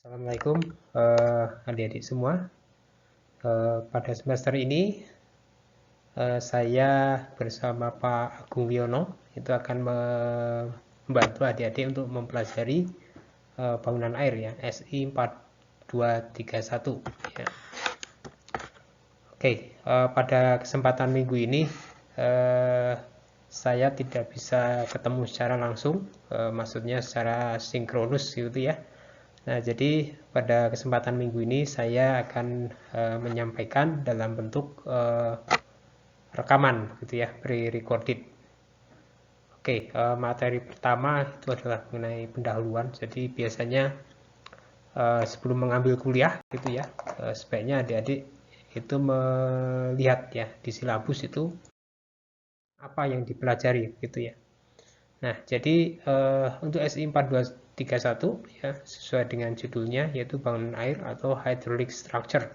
Assalamualaikum adik-adik semua. Pada semester ini saya bersama Pak Agung Wiono itu akan membantu adik-adik untuk mempelajari bangunan air ya, SI 4231 ya. Oke, pada kesempatan minggu ini saya tidak bisa ketemu secara langsung, maksudnya secara sinkronus gitu ya. Nah, jadi pada kesempatan minggu ini saya akan menyampaikan dalam bentuk rekaman gitu ya, pre-recorded. Oke, materi pertama itu adalah mengenai pendahuluan. Jadi biasanya sebelum mengambil kuliah gitu ya, sebaiknya adik-adik itu melihat ya di silabus itu apa yang dipelajari gitu ya. Nah, jadi untuk SI 4231 ya sesuai dengan judulnya yaitu bangunan air atau hydraulic structure.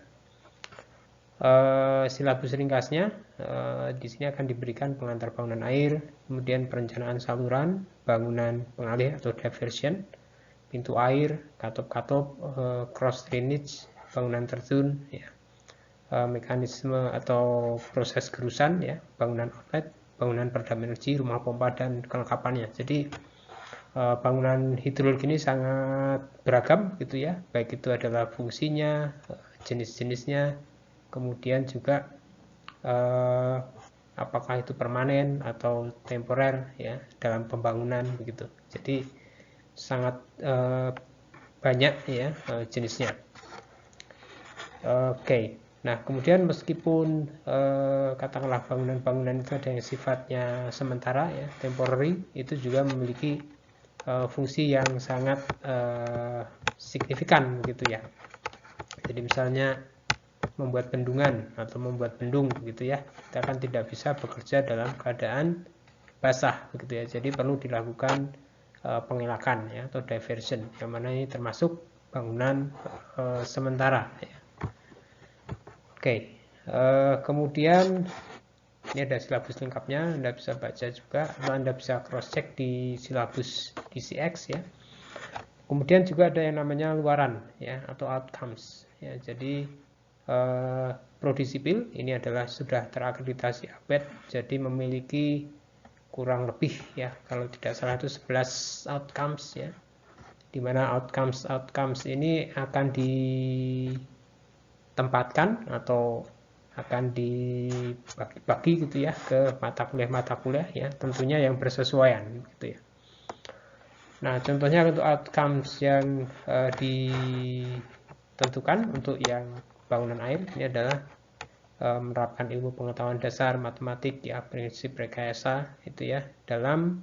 Silabus ringkasnya di sini akan diberikan pengantar bangunan air, kemudian perencanaan saluran, bangunan pengalih atau diversion, pintu air, katup-katup, cross drainage, bangunan terjun, ya, mekanisme atau proses gerusan, ya, bangunan outlet, bangunan peredam energi, rumah pompa dan kelengkapannya. Jadi bangunan hidrolik ini sangat beragam gitu ya, baik itu adalah fungsinya, jenis-jenisnya, kemudian juga apakah itu permanen atau temporer ya dalam pembangunan begitu. Jadi sangat banyak ya jenisnya. Oke. Nah, kemudian meskipun katakanlah bangunan-bangunan itu ada yang sifatnya sementara ya, temporary, itu juga memiliki fungsi yang sangat signifikan gitu ya. Jadi misalnya membuat bendungan atau membuat bendung gitu ya, kita kan tidak bisa bekerja dalam keadaan basah begitu ya. Jadi perlu dilakukan pengelakan ya atau diversion, yang mana ini termasuk bangunan sementara ya. Oke, kemudian ini ada silabus lengkapnya, Anda bisa baca juga atau Anda bisa cross check di silabus DCX ya. Kemudian juga ada yang namanya luaran ya atau outcomes ya. Jadi prodi sipil ini adalah sudah terakreditasi APED, jadi memiliki kurang lebih ya kalau tidak salah itu 11 outcomes ya. Dimana outcomes ini akan ditempatkan atau akan dibagi-bagi gitu ya ke mata kuliah ya, tentunya yang bersesuaian gitu ya. Nah, contohnya untuk outcomes yang ditentukan untuk yang bangunan air ini adalah menerapkan ilmu pengetahuan dasar matematik ya, prinsip rekayasa itu ya dalam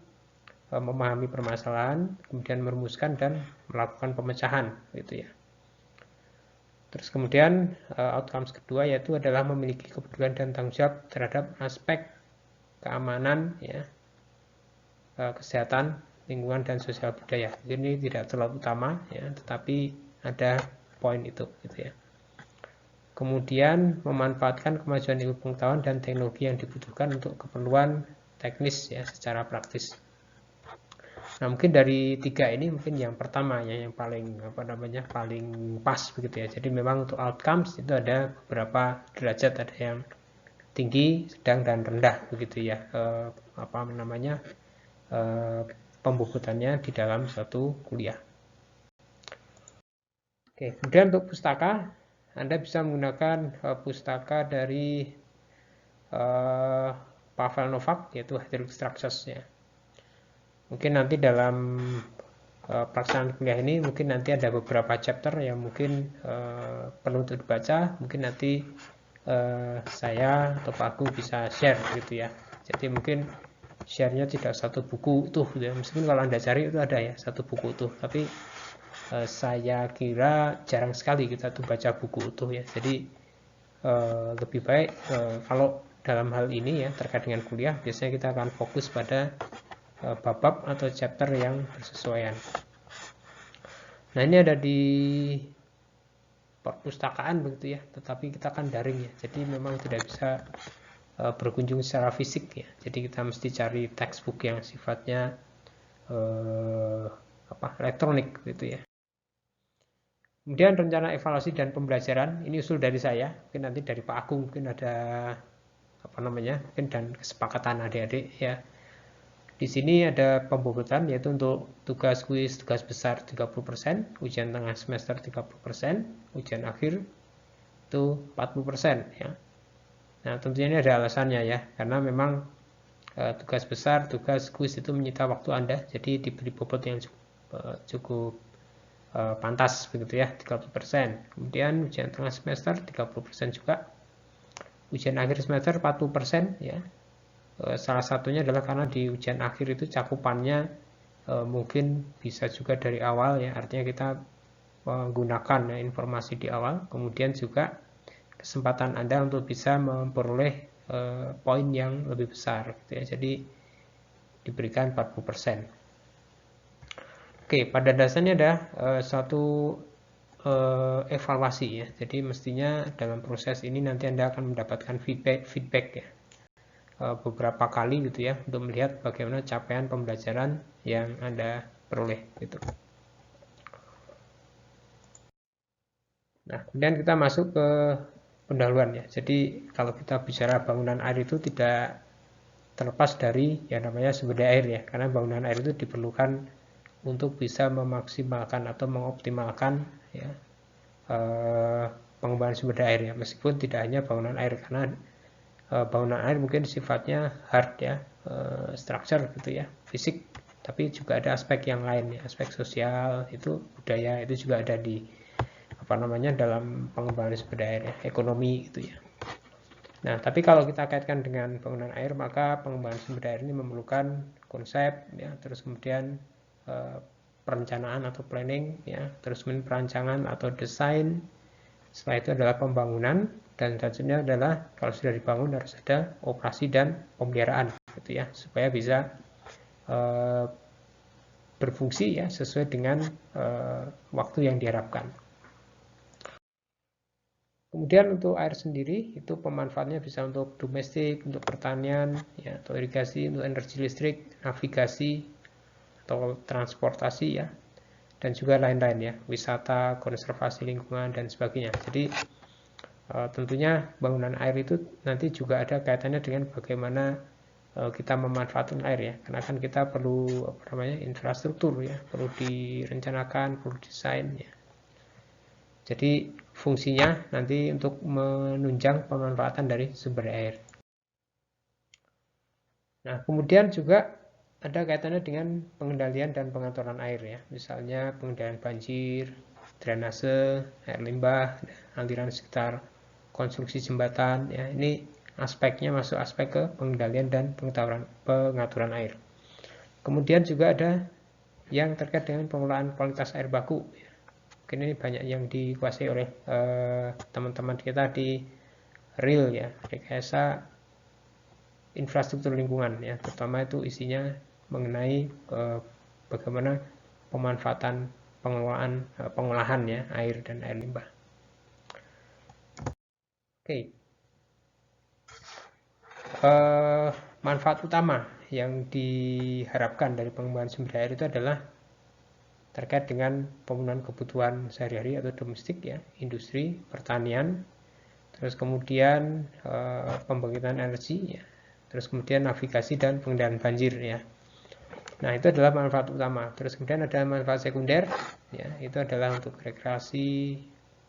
memahami permasalahan, kemudian merumuskan dan melakukan pemecahan gitu ya. Terus kemudian outcomes kedua yaitu adalah memiliki kepedulian dan tanggung jawab terhadap aspek keamanan ya, kesehatan, lingkungan dan sosial budaya. Ini tidak terlalu utama ya, tetapi ada poin itu gitu ya. Kemudian memanfaatkan kemajuan ilmu pengetahuan dan teknologi yang dibutuhkan untuk keperluan teknis ya secara praktis. Nah, mungkin dari tiga ini mungkin yang pertama ya yang paling paling pas begitu ya. Jadi memang untuk outcomes itu ada beberapa derajat, ada yang tinggi, sedang dan rendah begitu ya. Pembukutannya di dalam suatu kuliah. Oke, kemudian untuk pustaka Anda bisa menggunakan pustaka dari Pavel Novak yaitu Hydraulic Structures ya. Mungkin nanti dalam pelaksanaan kuliah ini mungkin nanti ada beberapa chapter yang mungkin perlu untuk dibaca, mungkin nanti saya atau Pak Agung bisa share gitu ya. Jadi mungkin share-nya tidak satu buku utuh gitu ya. Meskipun kalau Anda cari itu ada ya satu buku utuh, tapi saya kira jarang sekali kita tuh baca buku utuh ya. Jadi lebih baik kalau dalam hal ini ya terkait dengan kuliah biasanya kita akan fokus pada bab-bab atau chapter yang bersesuaian. Nah, ini ada di perpustakaan begitu ya, tetapi kita kan daring ya, jadi memang tidak bisa berkunjung secara fisik ya. Jadi kita mesti cari textbook yang sifatnya elektronik gitu ya. Kemudian rencana evaluasi dan pembelajaran, ini usul dari saya, mungkin nanti dari Pak Agung mungkin ada apa namanya, mungkin dan kesepakatan adik-adik ya. Di sini ada pembobotan yaitu untuk tugas kuis, tugas besar 30%, ujian tengah semester 30%, ujian akhir itu 40% ya. Nah, tentunya ini ada alasannya ya, karena memang tugas besar, tugas kuis itu menyita waktu Anda, jadi diberi bobot yang cukup pantas begitu ya, 30%. Kemudian ujian tengah semester 30% juga. Ujian akhir semester 40% ya. Salah satunya adalah karena di ujian akhir itu cakupannya mungkin bisa juga dari awal ya, artinya kita menggunakan ya, informasi di awal, kemudian juga kesempatan Anda untuk bisa memperoleh poin yang lebih besar gitu ya. Jadi diberikan 40%. Oke, pada dasarnya ada suatu evaluasi ya. Jadi mestinya dalam proses ini nanti Anda akan mendapatkan feedback ya. Beberapa kali gitu ya untuk melihat bagaimana capaian pembelajaran yang Anda peroleh gitu. Nah, kemudian kita masuk ke pendahuluan ya. Jadi kalau kita bicara bangunan air itu tidak terlepas dari yang namanya sumber daya air ya. Karena bangunan air itu diperlukan untuk bisa memaksimalkan atau mengoptimalkan ya pengembangan sumber daya air ya. Meskipun tidak hanya bangunan air, karena bangunan air mungkin sifatnya hard ya, structure gitu ya, fisik, tapi juga ada aspek yang lain ya, aspek sosial, itu budaya, itu juga ada di apa namanya dalam pengembangan sumber daya air ya, ekonomi gitu ya. Nah, tapi kalau kita kaitkan dengan bangunan air, maka pengembangan sumber daya air ini memerlukan konsep ya, terus kemudian perencanaan atau planning ya, terus kemudian perancangan atau desain. Setelah itu adalah pembangunan, dan selanjutnya adalah kalau sudah dibangun harus ada operasi dan pemeliharaan gitu ya, supaya bisa berfungsi ya sesuai dengan waktu yang diharapkan. Kemudian untuk air sendiri itu pemanfaatnya bisa untuk domestik, untuk pertanian, ya, atau irigasi, untuk energi listrik, navigasi atau transportasi ya, dan juga lain-lain ya, wisata, konservasi lingkungan dan sebagainya. Jadi tentunya bangunan air itu nanti juga ada kaitannya dengan bagaimana kita memanfaatkan air ya, karena kan kita perlu apa namanya infrastruktur ya, perlu direncanakan, perlu desain ya. Jadi fungsinya nanti untuk menunjang pemanfaatan dari sumber air. Nah, kemudian juga ada kaitannya dengan pengendalian dan pengaturan air ya, misalnya pengendalian banjir, drainase, air limbah, aliran sekitar konstruksi jembatan ya. Ini aspeknya masuk aspek ke pengendalian dan pengaturan air. Kemudian juga ada yang terkait dengan pengelolaan kualitas air baku ya. Mungkin ini banyak yang dikuasai oleh teman-teman kita di RIL ya, rekayasa infrastruktur lingkungan ya, terutama itu isinya mengenai bagaimana pemanfaatan pengolahan ya air dan air limbah. Oke. Manfaat utama yang diharapkan dari pengembangan sumber air itu adalah terkait dengan pemenuhan kebutuhan sehari-hari atau domestik ya, industri, pertanian, terus kemudian pembangkitan energi ya, terus kemudian navigasi dan pengendalian banjir ya. Nah, itu adalah manfaat utama. Terus kemudian ada manfaat sekunder ya, itu adalah untuk rekreasi,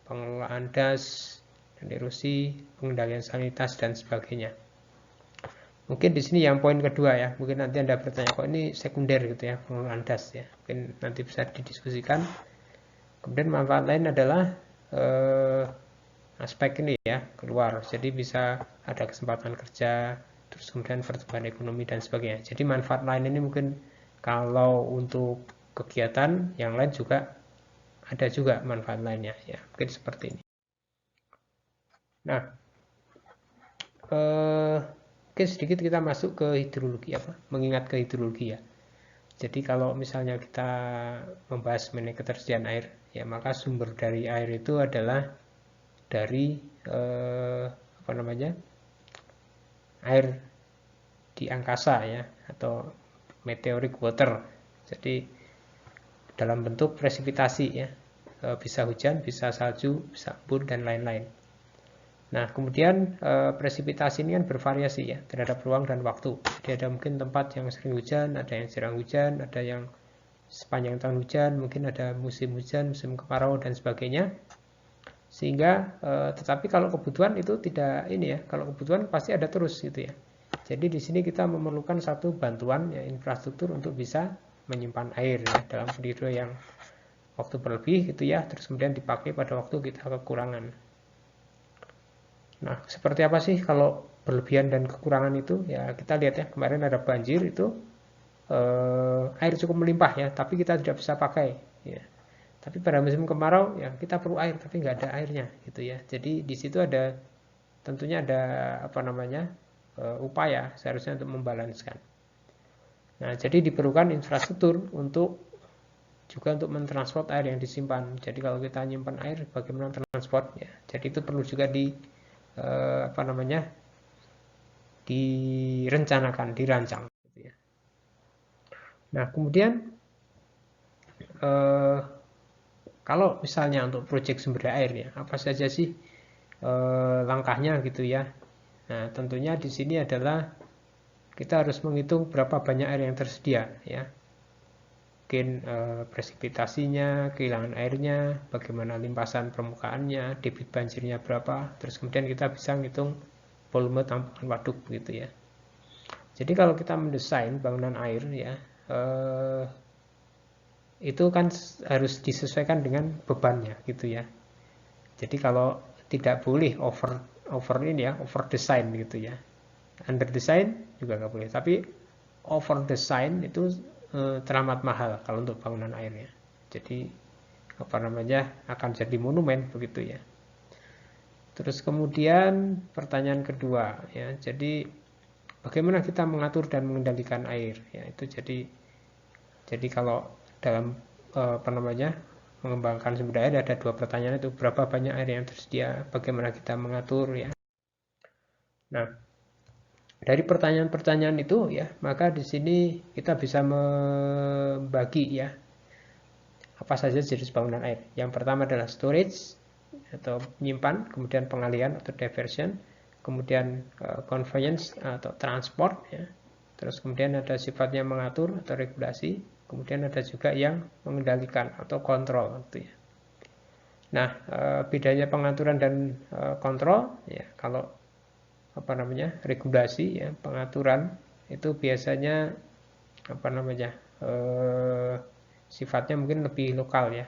pengelolaan das dan erosi, pengendalian sanitasi dan sebagainya. Mungkin di sini yang poin kedua ya, mungkin nanti Anda bertanya kok ini sekunder gitu ya, pengelolaan das ya. Mungkin nanti bisa didiskusikan. Kemudian manfaat lain adalah aspek ini ya, keluar. Jadi bisa ada kesempatan kerja, terus kemudian pertumbuhan ekonomi dan sebagainya. Jadi manfaat lain ini mungkin kalau untuk kegiatan yang lain juga ada juga manfaat lainnya ya, mungkin seperti ini. Nah, oke, sedikit kita masuk ke hidrologi apa? Mengingat ke hidrologi ya. Jadi kalau misalnya kita membahas mengenai ketersediaan air, ya maka sumber dari air itu adalah dari apa namanya? Air di angkasa ya, atau meteoric water. Jadi dalam bentuk presipitasi ya. bisa hujan, bisa salju, bisa embun dan lain-lain. Nah, kemudian presipitasi ini kan bervariasi ya terhadap ruang dan waktu. Jadi ada mungkin tempat yang sering hujan, ada yang jarang hujan, ada yang sepanjang tahun hujan, mungkin ada musim hujan, musim kemarau dan sebagainya. Sehingga tetapi kalau kebutuhan itu tidak ini ya, kalau kebutuhan pasti ada terus gitu ya. Jadi di sini kita memerlukan satu bantuan ya infrastruktur untuk bisa menyimpan air ya dalam periode yang waktu berlebih gitu ya, terus kemudian dipakai pada waktu kita kekurangan. Nah, seperti apa sih kalau berlebihan dan kekurangan itu? Ya, kita lihat ya, kemarin ada banjir itu air cukup melimpah ya, tapi kita tidak bisa pakai ya. Tapi pada musim kemarau ya kita perlu air tapi nggak ada airnya gitu ya. Jadi di situ ada tentunya ada apa namanya upaya seharusnya untuk membalanskan. Nah, jadi diperlukan infrastruktur untuk juga untuk mentransport air yang disimpan. Jadi kalau kita nyimpan air, bagaimana transport ya. Jadi itu perlu juga di apa namanya direncanakan, dirancang. Gitu ya. Nah, kemudian kalau misalnya untuk proyek sumber air ya, apa saja sih langkahnya gitu ya. Nah, tentunya di sini adalah kita harus menghitung berapa banyak air yang tersedia ya. Mungkin presipitasinya, kehilangan airnya, bagaimana limpasan permukaannya, debit banjirnya berapa, terus kemudian kita bisa menghitung volume tampungan waduk gitu ya. Jadi kalau kita mendesain bangunan air ya, itu kan harus disesuaikan dengan bebannya gitu ya. Jadi kalau tidak boleh over ini ya, over design gitu ya. Under design juga nggak boleh, tapi over design itu teramat mahal kalau untuk bangunan airnya. Jadi apa namanya akan jadi monumen begitu ya. Terus kemudian pertanyaan kedua ya, jadi bagaimana kita mengatur dan mengendalikan air ya itu jadi kalau dalam apa namanya mengembangkan sumber air ada dua pertanyaan itu berapa banyak air yang tersedia, bagaimana kita mengatur ya. Nah, dari pertanyaan-pertanyaan itu ya, maka di sini kita bisa membagi ya apa saja jenis bangunan air. Yang pertama adalah storage atau menyimpan, kemudian pengalihan atau diversion, kemudian conveyance atau transport ya. Terus kemudian ada sifatnya mengatur atau regulasi, kemudian ada juga yang mengendalikan atau kontrol gitu ya. Nah, bedanya pengaturan dan kontrol ya kalau apa namanya regulasi ya pengaturan itu biasanya apa namanya sifatnya mungkin lebih lokal ya.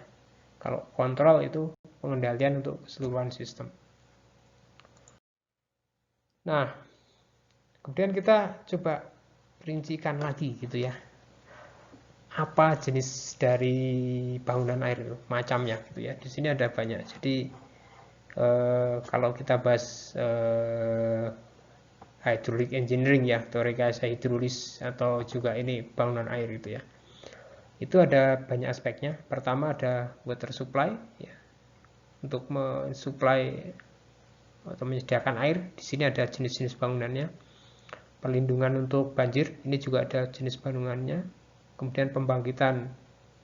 Kalau kontrol itu pengendalian untuk keseluruhan sistem. Nah, kemudian kita coba rincikan lagi gitu ya. Apa jenis dari bangunan air itu, macamnya gitu ya. Di sini ada banyak. Jadi kalau kita bahas hydraulic engineering ya, atau rekayasa hidrolis atau juga ini bangunan air gitu ya. Itu ada banyak aspeknya. Pertama ada water supply ya. Untuk mensuplai atau menyediakan air, di sini ada jenis-jenis bangunannya. Perlindungan untuk banjir, ini juga ada jenis bangunannya. Kemudian pembangkitan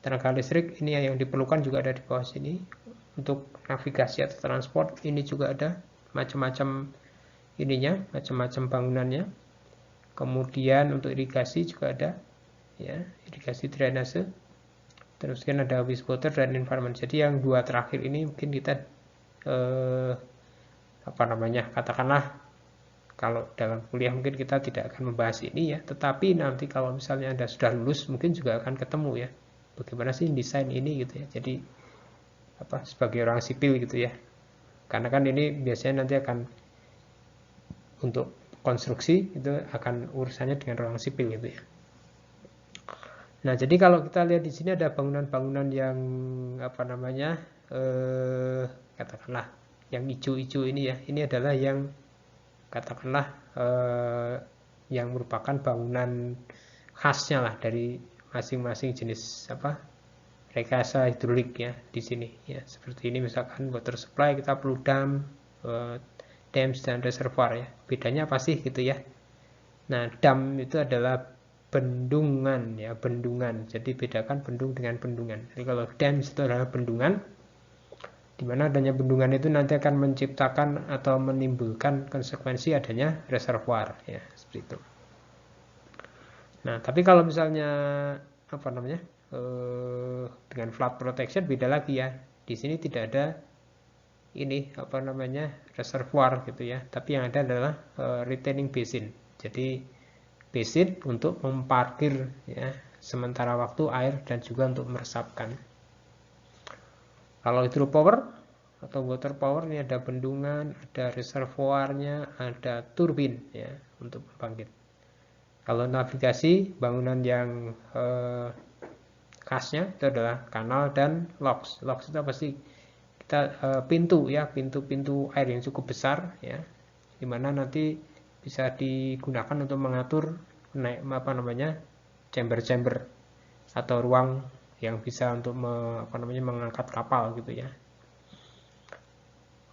tenaga listrik, ini yang diperlukan juga ada di bawah sini. Untuk navigasi atau transport, ini juga ada macam-macam ininya, macam-macam bangunannya. Kemudian untuk irigasi juga ada, ya, irigasi drainase. Terus kan ada wastewater dan environment. Jadi yang dua terakhir ini mungkin kita apa namanya katakanlah kalau dalam kuliah mungkin kita tidak akan membahas ini ya, tetapi nanti kalau misalnya Anda sudah lulus mungkin juga akan ketemu ya bagaimana sih desain ini gitu ya. Jadi apa sebagai orang sipil gitu ya, karena kan ini biasanya nanti akan untuk konstruksi itu akan urusannya dengan orang sipil gitu ya. Nah, jadi kalau kita lihat di sini ada bangunan-bangunan yang apa namanya katakanlah yang hijau-hijau ini ya, ini adalah yang katakanlah yang merupakan bangunan khasnya lah dari masing-masing jenis apa rekayasa hidrolik ya di sini ya. Seperti ini misalkan water supply kita perlu dams dan reservoir ya. Bedanya apa sih gitu ya. Nah, dam itu adalah bendungan ya, bendungan. Jadi bedakan bendung dengan bendungan. Jadi kalau dams itu adalah bendungan, Di mana adanya bendungan itu nanti akan menciptakan atau menimbulkan konsekuensi adanya reservoir, ya, seperti itu. Nah, tapi kalau misalnya apa namanya dengan flood protection beda lagi ya. Di sini tidak ada ini apa namanya reservoir gitu ya, tapi yang ada adalah retaining basin. Jadi basin untuk memparkir ya sementara waktu air dan juga untuk meresapkan. Kalau hydropower atau water power ini ada bendungan, ada reservoirnya, ada turbin ya untuk membangkit. Kalau navigasi bangunan yang khasnya itu adalah kanal dan locks. Locks itu apa sih? Kita pintu ya, pintu-pintu air yang cukup besar ya, dimana nanti bisa digunakan untuk mengatur naik apa namanya chamber-chamber atau ruang yang bisa untuk mengangkat kapal gitu ya.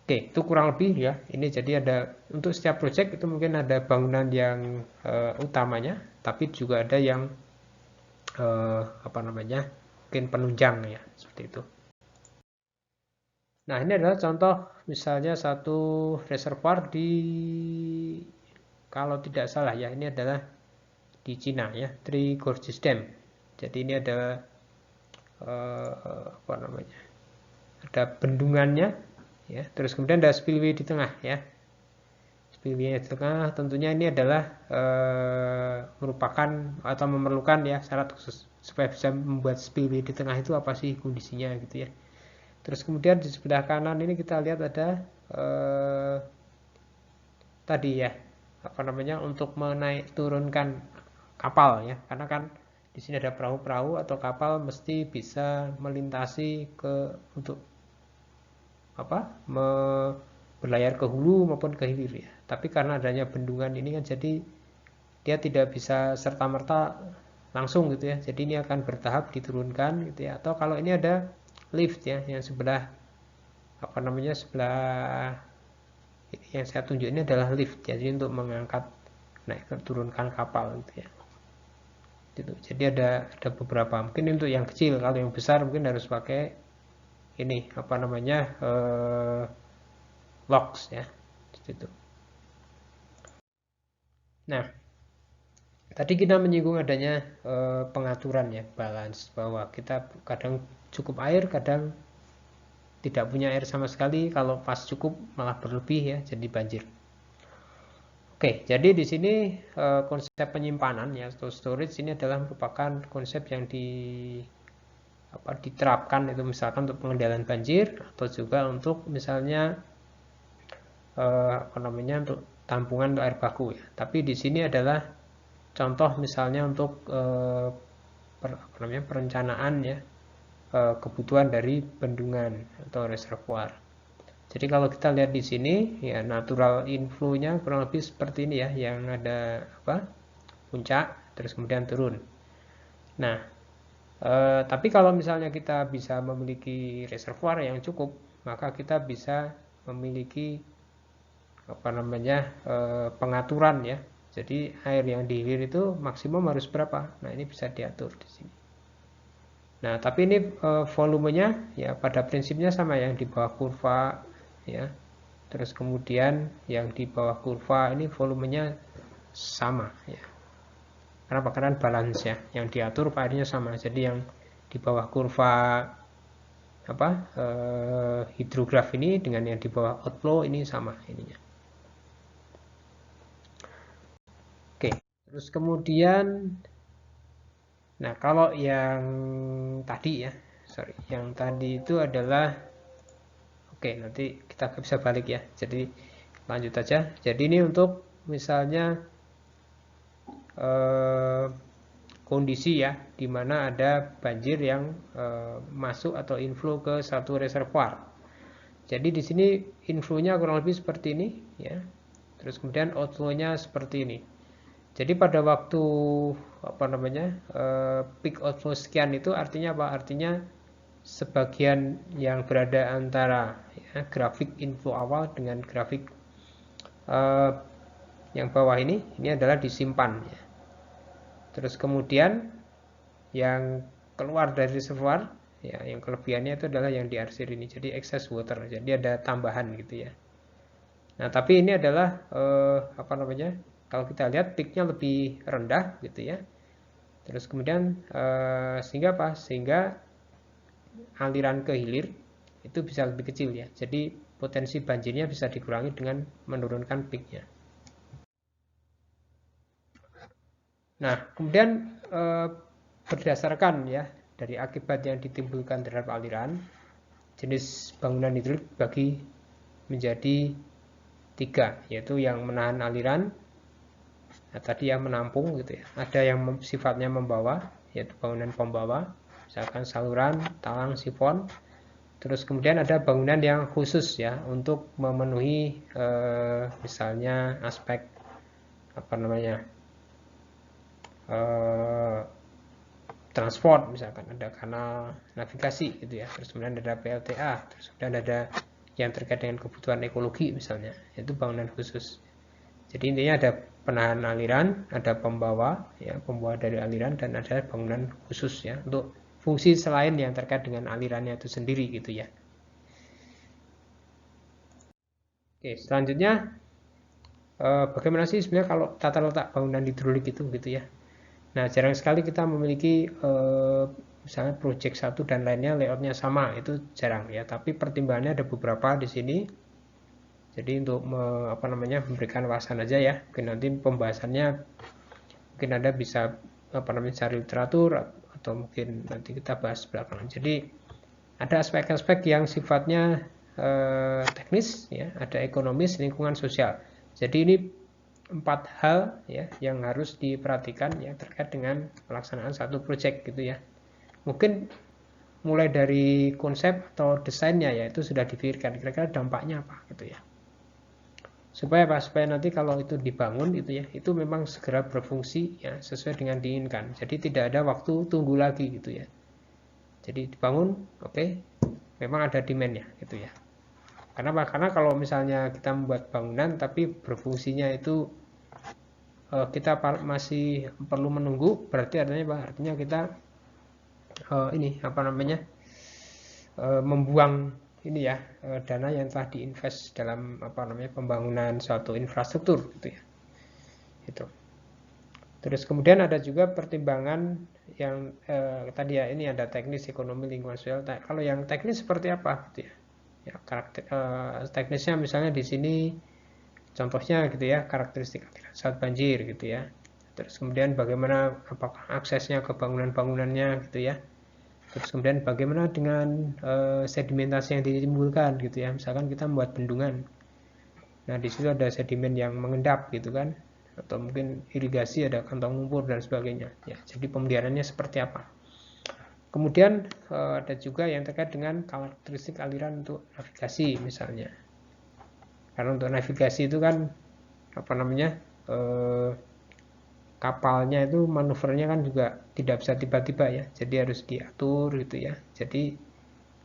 Oke, itu kurang lebih ya. Ini jadi ada untuk setiap project itu mungkin ada bangunan yang utamanya, tapi juga ada yang mungkin penunjang ya, seperti itu. Nah, ini adalah contoh misalnya satu reservoir kalau tidak salah ya, ini adalah di Cina ya, Three Gorges Dam. Jadi ini ada ada bendungannya ya, terus kemudian ada spillway di tengah ya. Spillway di tengah tentunya ini adalah merupakan atau memerlukan ya syarat khusus supaya bisa membuat spillway di tengah itu apa sih kondisinya gitu ya. Terus kemudian di sebelah kanan ini kita lihat ada tadi ya untuk menaik turunkan kapal ya, karena kan di sini ada perahu-perahu atau kapal mesti bisa melintasi untuk berlayar ke hulu maupun ke hilir ya. Tapi karena adanya bendungan ini kan jadi dia tidak bisa serta-merta langsung gitu ya. Jadi ini akan bertahap diturunkan gitu ya. Atau kalau ini ada lift ya yang sebelah sebelah yang saya tunjuk ini adalah lift. Jadi untuk mengangkat naik turunkan kapal gitu ya. Gitu. Jadi ada beberapa. Mungkin untuk yang kecil, kalau yang besar mungkin harus pakai ini locks ya. Gitu. Nah, tadi kita menyinggung adanya pengaturan ya, balance, bahwa kita kadang cukup air, kadang tidak punya air sama sekali, kalau pas cukup malah berlebih ya, jadi banjir. Oke, jadi di sini konsep penyimpanan ya atau storage ini adalah merupakan konsep yang diterapkan itu misalkan untuk pengendalian banjir atau juga untuk misalnya untuk tampungan untuk air baku ya. Tapi di sini adalah contoh misalnya untuk perencanaan ya kebutuhan dari bendungan atau reservoir. Jadi kalau kita lihat di sini ya natural inflow-nya kurang lebih seperti ini ya, yang ada puncak terus kemudian turun. Nah, tapi kalau misalnya kita bisa memiliki reservoir yang cukup, maka kita bisa memiliki pengaturan ya. Jadi air yang dihilir itu maksimum harus berapa? Nah, ini bisa diatur di sini. Nah, tapi ini volumenya ya pada prinsipnya sama yang di bawah kurva ya. Terus kemudian yang di bawah kurva ini volumenya sama ya. Kenapa? Karena balance ya. Yang diatur airnya sama. Jadi yang di bawah kurva hidrograf ini dengan yang di bawah outflow ini sama ininya. Oke, terus kemudian nah kalau yang tadi ya, yang tadi itu adalah oke, nanti kita bisa balik ya. Jadi lanjut aja. Jadi ini untuk misalnya kondisi ya, di mana ada banjir yang masuk atau inflow ke satu reservoir. Jadi di sini inflow-nya kurang lebih seperti ini ya. Terus kemudian outflow-nya seperti ini. Jadi pada waktu peak outflow sekian itu artinya apa? Artinya sebagian yang berada antara ya, grafik inflow awal dengan grafik yang bawah ini adalah disimpan ya. Terus kemudian yang keluar dari reservoir ya, yang kelebihannya itu adalah yang diarsir ini, jadi excess water, jadi ada tambahan gitu ya. Nah, tapi ini adalah apa namanya, kalau kita lihat peaknya lebih rendah gitu ya. Terus kemudian sehingga apa? Sehingga aliran ke hilir itu bisa lebih kecil ya. Jadi potensi banjirnya bisa dikurangi dengan menurunkan peaknya. Nah, kemudian berdasarkan ya dari akibat yang ditimbulkan terhadap aliran, jenis bangunan hidrolik bagi menjadi 3, yaitu yang menahan aliran, nah, tadi yang menampung gitu ya. Ada yang sifatnya membawa, yaitu bangunan pembawa, misalkan saluran, talang, sifon. Terus kemudian ada bangunan yang khusus ya untuk memenuhi misalnya aspek apa namanya transport, misalkan ada kanal navigasi gitu ya. Terus kemudian ada PLTA, terus kemudian ada yang terkait dengan kebutuhan ekologi misalnya, itu bangunan khusus. Jadi intinya ada penahan aliran, ada pembawa ya, pembawa dari aliran, dan ada bangunan khusus ya untuk fungsi selain yang terkait dengan alirannya itu sendiri gitu ya. Oke, selanjutnya bagaimana sih sebenarnya kalau tata letak bangunan hidrolik itu gitu ya. Nah, jarang sekali kita memiliki misalnya project satu dan lainnya layoutnya sama, itu jarang ya. Tapi pertimbangannya ada beberapa di sini. Jadi untuk apa namanya memberikan wawasan aja ya. Mungkin nanti pembahasannya mungkin Anda bisa apa namanya cari literatur atau mungkin nanti kita bahas belakangan. Jadi ada aspek-aspek yang sifatnya teknis ya, ada ekonomis, lingkungan, sosial. Jadi ini 4 hal ya yang harus diperhatikan ya terkait dengan pelaksanaan satu proyek gitu ya. Mungkin mulai dari konsep atau desainnya ya itu sudah dipikirkan kira-kira dampaknya apa gitu ya. Supaya apa? Supaya nanti kalau itu dibangun itu ya, itu memang segera berfungsi ya sesuai dengan diinginkan. Jadi tidak ada waktu tunggu lagi gitu ya. Jadi dibangun, oke, memang ada demand-nya gitu ya. Kenapa? Karena kalau misalnya kita membuat bangunan tapi berfungsinya itu kita masih perlu menunggu, berarti artinya apa? Artinya kita ini apa namanya membuang ini ya dana yang telah diinvest dalam apa namanya pembangunan suatu infrastruktur gitu ya. Itu. Terus kemudian ada juga pertimbangan yang tadi ya ini ada teknis, ekonomi, lingkungan sosial. Kalau yang teknis seperti apa gitu ya? Ya karakter teknisnya misalnya di sini contohnya gitu ya, karakteristik saat banjir gitu ya. Terus kemudian bagaimana apakah aksesnya ke bangunan-bangunannya gitu ya. Terus kemudian bagaimana dengan sedimentasi yang ditimbulkan gitu ya. Misalkan kita membuat bendungan. Nah, di situ ada sedimen yang mengendap gitu kan. Atau mungkin irigasi ada kantong lumpur dan sebagainya. Ya, jadi pemeliharannya seperti apa. Kemudian ada juga yang terkait dengan karakteristik aliran untuk navigasi misalnya. Karena untuk navigasi itu kan apa namanya kapalnya itu manuvernya kan juga tidak bisa tiba-tiba ya, jadi harus diatur gitu ya. Jadi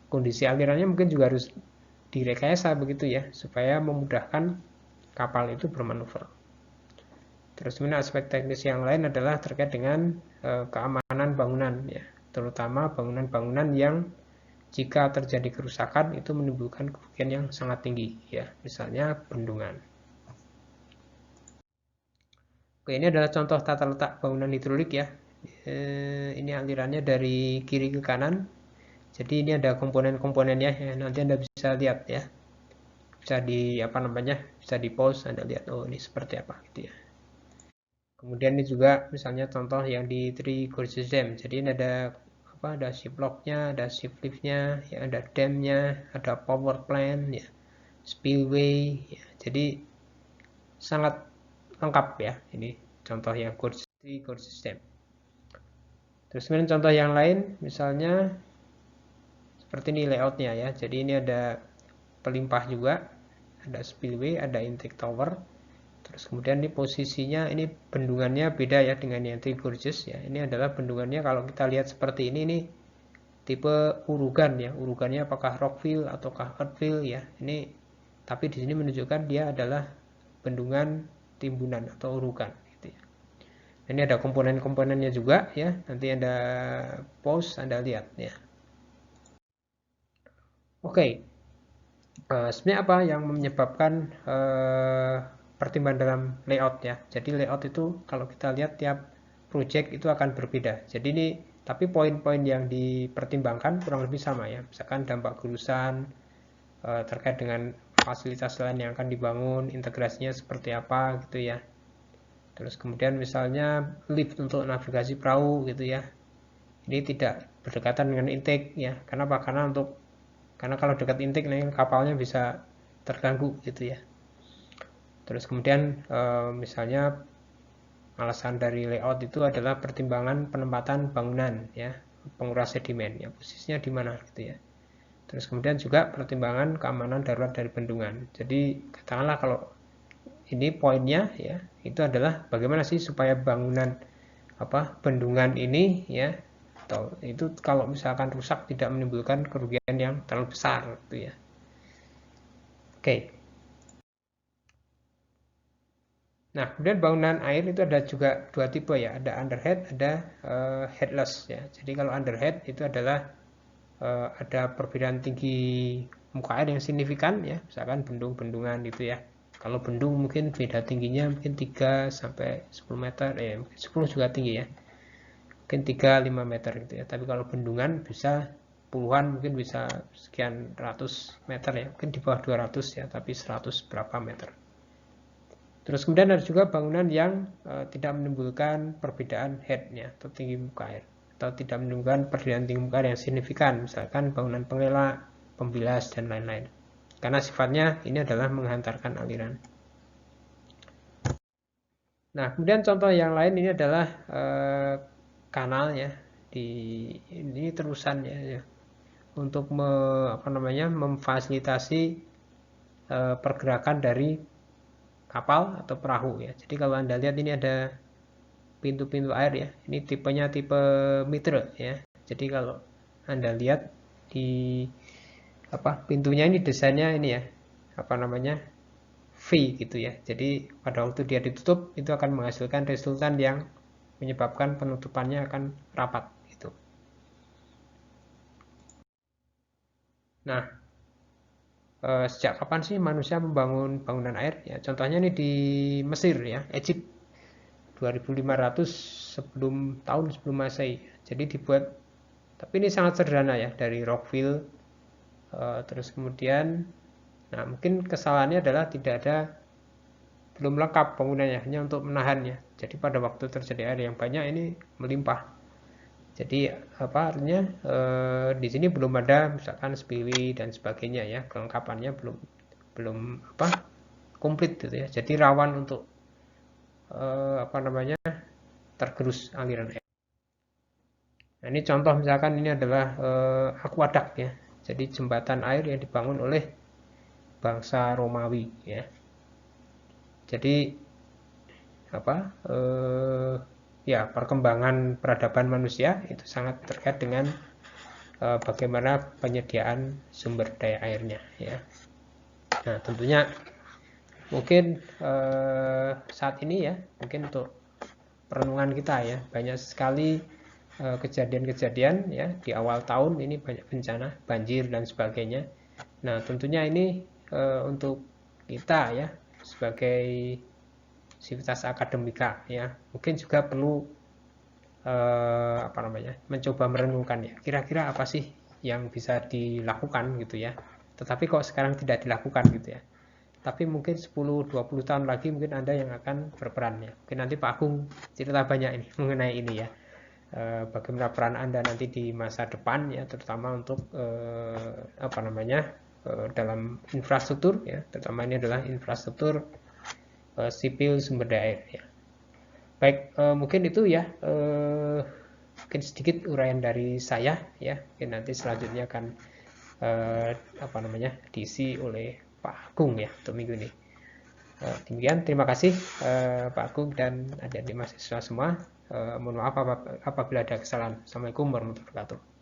kondisi alirannya mungkin juga harus direkayasa begitu ya, supaya memudahkan kapal itu bermanuver. Terus kemudian aspek teknis yang lain adalah terkait dengan keamanan bangunan ya, terutama bangunan-bangunan yang jika terjadi kerusakan itu menimbulkan kerugian yang sangat tinggi ya, misalnya bendungan. Oke, ini adalah contoh tata letak bangunan hidrolik ya. Ini alirannya dari kiri ke kanan. Jadi ini ada komponen-komponennya ya. Nanti Anda bisa lihat ya. Bisa di apa namanya? Bisa di pause Anda lihat oh ini seperti apa gitu ya. Kemudian ini juga misalnya contoh yang di Three Gorges Dam. Jadi ini ada apa? Ada ship lock-nya, ada ship lift-nya, ya ada dam-nya, ada power plant ya, spillway ya. Jadi sangat lengkap ya, ini contoh yang Gorges Dam. Terus kemudian contoh yang lain misalnya seperti ini layoutnya ya, jadi ini ada pelimpah juga, ada spillway, ada intake tower. Terus kemudian ini posisinya, ini bendungannya beda ya dengan yang Three Gorges ya. Ini adalah bendungannya kalau kita lihat seperti ini tipe urugan ya, urugannya apakah rockfill ataukah earthfill ya. Ini tapi di sini menunjukkan dia adalah bendungan timbunan atau urukan gitu ya. Ini ada komponen-komponennya juga ya. Nanti ada pause Anda lihat ya. Oke, sebenarnya apa yang menyebabkan pertimbangan dalam layout ya. Jadi layout itu kalau kita lihat tiap project itu akan berbeda. Jadi ini tapi poin-poin yang dipertimbangkan kurang lebih sama ya. Misalkan dampak gurusan terkait dengan fasilitas lain yang akan dibangun, integrasinya seperti apa gitu ya. Terus kemudian misalnya lift untuk navigasi perahu gitu ya. Ini tidak berdekatan dengan intake ya. Kenapa? Karena kalau dekat intake nih kapalnya bisa terganggu gitu ya. Terus kemudian misalnya alasan dari layout itu adalah pertimbangan penempatan bangunan ya, penguras sedimen ya, posisinya di mana gitu ya. Terus kemudian juga pertimbangan keamanan darurat dari bendungan. Jadi katakanlah kalau ini poinnya ya, itu adalah bagaimana sih supaya bangunan bendungan ini ya, atau itu kalau misalkan rusak tidak menimbulkan kerugian yang terlalu besar gitu ya. Oke. Nah, kemudian bangunan air itu ada juga dua tipe ya, ada underhead, ada headless ya. Jadi kalau underhead itu adalah ada perbedaan tinggi muka air yang signifikan ya, misalkan bendung-bendungan gitu ya. Kalau bendung mungkin beda tingginya mungkin 3 sampai 10 meter, mungkin 10 juga tinggi ya. Mungkin 3-5 meter gitu ya. Tapi kalau bendungan bisa puluhan, mungkin bisa sekian ratus meter ya. Mungkin di bawah 200 ya, tapi 100 berapa meter. Terus kemudian ada juga bangunan yang tidak menimbulkan perbedaan headnya atau tinggi muka air, atau tidak menimbulkan perbedaan tinggi muka air yang signifikan, misalkan bangunan pengelak, pembilas dan lain-lain. Karena sifatnya ini adalah menghantarkan aliran. Nah, kemudian contoh yang lain ini adalah kanal ya, ini terusan ya, untuk memfasilitasi pergerakan dari kapal atau perahu ya. Jadi kalau Anda lihat ini ada pintu-pintu air ya. Ini tipenya tipe mitre ya. Jadi kalau Anda lihat di pintunya ini desainnya ini ya. V gitu ya. Jadi pada waktu dia ditutup itu akan menghasilkan resultan yang menyebabkan penutupannya akan rapat gitu. Nah, sejak kapan sih manusia membangun bangunan air? Ya, contohnya ini di Mesir ya, Egypt 2500 sebelum Masehi. Jadi dibuat, tapi ini sangat sederhana ya, dari rockfill. Terus kemudian, nah mungkin kesalahannya adalah belum lengkap bangunannya, hanya untuk menahannya. Jadi pada waktu terjadi air yang banyak ini melimpah. Jadi artinya di sini belum ada misalkan spillway dan sebagainya ya, kelengkapannya belum komplit gitu ya. Jadi rawan untuk tergerus aliran air. Nah, ini contoh misalkan ini adalah aqueduct ya. Jadi jembatan air yang dibangun oleh bangsa Romawi ya. Jadi ya perkembangan peradaban manusia itu sangat terkait dengan bagaimana penyediaan sumber daya airnya ya. Nah, tentunya mungkin saat ini ya, mungkin untuk perenungan kita ya, banyak sekali kejadian-kejadian ya di awal tahun ini, banyak bencana, banjir dan sebagainya. Nah, tentunya ini untuk kita ya sebagai sivitas akademika ya, mungkin juga perlu mencoba merenungkan ya, kira-kira apa sih yang bisa dilakukan gitu ya. Tetapi kok sekarang tidak dilakukan gitu ya. Tapi mungkin 10-20 tahun lagi mungkin Anda yang akan berperan ya. Mungkin nanti Pak Agung cerita banyak ini mengenai ini ya. Bagaimana peran Anda nanti di masa depan ya, terutama untuk dalam infrastruktur ya, terutama ini adalah infrastruktur sipil sumber daya air ya. Baik, mungkin itu ya, mungkin sedikit uraian dari saya ya. Mungkin nanti selanjutnya akan diisi oleh Pak Agung ya untuk minggu ini. Demikian, terima kasih Pak Agung dan adik-adik mahasiswa semua. Mohon maaf apabila ada kesalahan. Assalamualaikum warahmatullahi wabarakatuh.